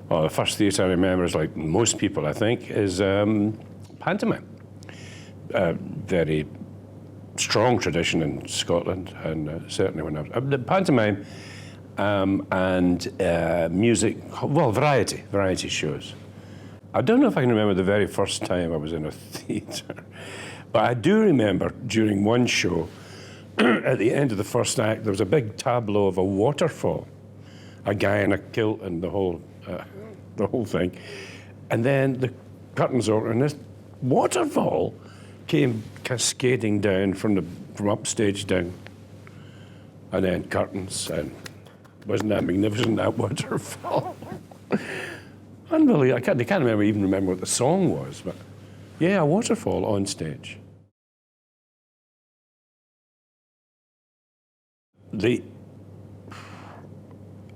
Well, the first theatre I remember, is like most people, I think, is pantomime. Very strong tradition in Scotland, and certainly when I was... the pantomime and music, well, variety shows. I don't know if I can remember the very first time I was in a theatre, but I do remember during one show, at the end of the first act, there was a big tableau of a waterfall, a guy in a kilt and the whole thing. And then the curtains opened, and this waterfall came cascading down from upstage down. And then curtains, and wasn't that magnificent, that waterfall? Unbelievable. I can't even remember what the song was, but yeah, a waterfall on stage. They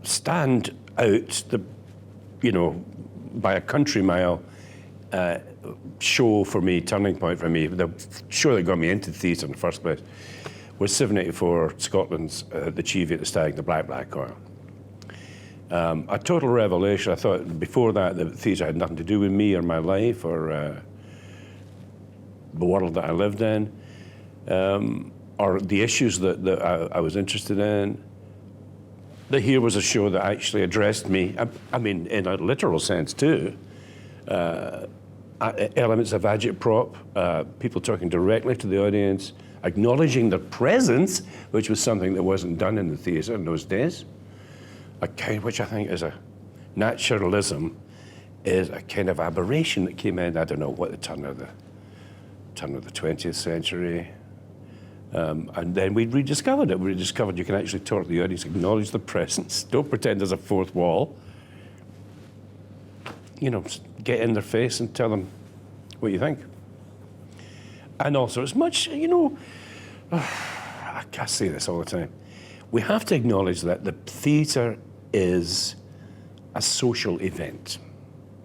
stand out, by a country mile show for me, turning point for me, the show that got me into theatre in the first place was 784 Scotland's The Chivy at the Stag, the Black Oil. A total revelation. I thought before that the theatre had nothing to do with me or my life or the world that I lived in, or the issues that I was interested in. That here was a show that actually addressed me, I mean, in a literal sense too. Elements of agitprop, people talking directly to the audience, acknowledging their presence, which was something that wasn't done in the theatre in those days. A kind, which I think is a naturalism, is a kind of aberration that came in, I don't know, what, the turn of the 20th century. And then we rediscovered it. We rediscovered you can actually talk to the audience, acknowledge the presence, don't pretend there's a fourth wall. Get in their face and tell them what you think. And also, it's much, I say this all the time, we have to acknowledge that the theatre is a social event.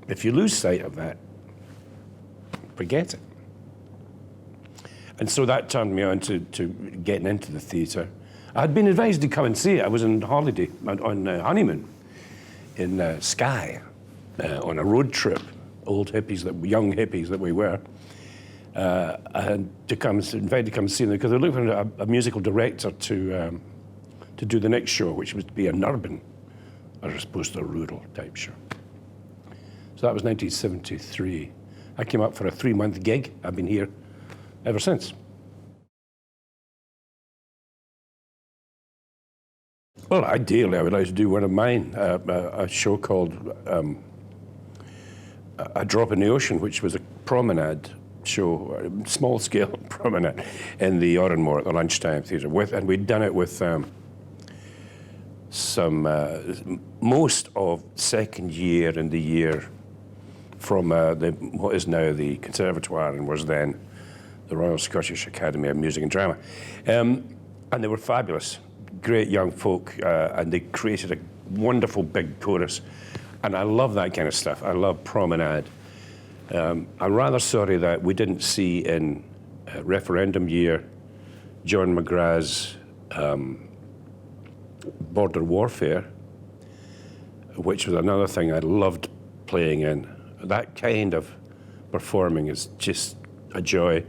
If you lose sight of that, forget it. And so that turned me on to getting into the theatre. I had been advised to come and see it. I was on holiday, on honeymoon in Skye, on a road trip, young hippies that we were, and invited to come and see them because they were looking for a musical director to do the next show, which would be an urban, as opposed to a rural type show. So that was 1973. I came up for a 3-month gig. I've been here ever since. Well, ideally, I would like to do one of mine, a show called A Drop in the Ocean, which was a promenade show, a small-scale promenade in the Oran Mor at the lunchtime theatre. And we'd done it with most of second year in the year from what is now the Conservatoire and was then the Royal Scottish Academy of Music and Drama. And they were fabulous, great young folk, and they created a wonderful big chorus. And I love that kind of stuff. I love promenade. I'm rather sorry that we didn't see in referendum year John McGrath's Border Warfare, which was another thing I loved playing in. That kind of performing is just a joy.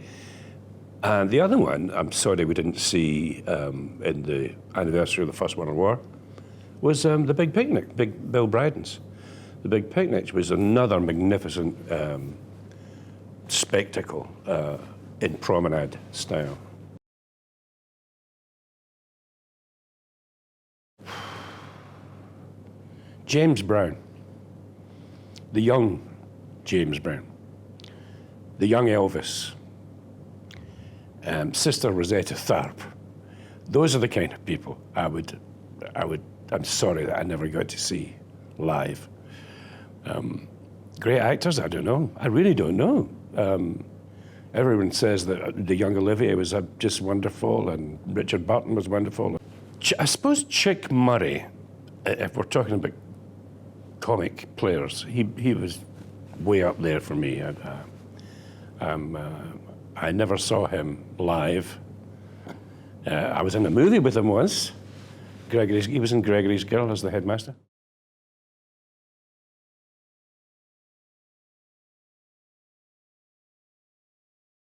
And the other one, I'm sorry we didn't see in the anniversary of the First World War, was The Big Picnic, Bill Bryden's. The Big Picnic was another magnificent spectacle in promenade style. James Brown, the young James Brown, the young Elvis, Sister Rosetta Tharpe. Those are the kind of people I'm sorry that I never got to see live. Great actors, I don't know. I really don't know. Everyone says that the young Olivier was just wonderful and Richard Burton was wonderful. I suppose Chick Murray, if we're talking about comic players, he was way up there for me. I never saw him live. I was in a movie with him once. He was in Gregory's Girl as the headmaster.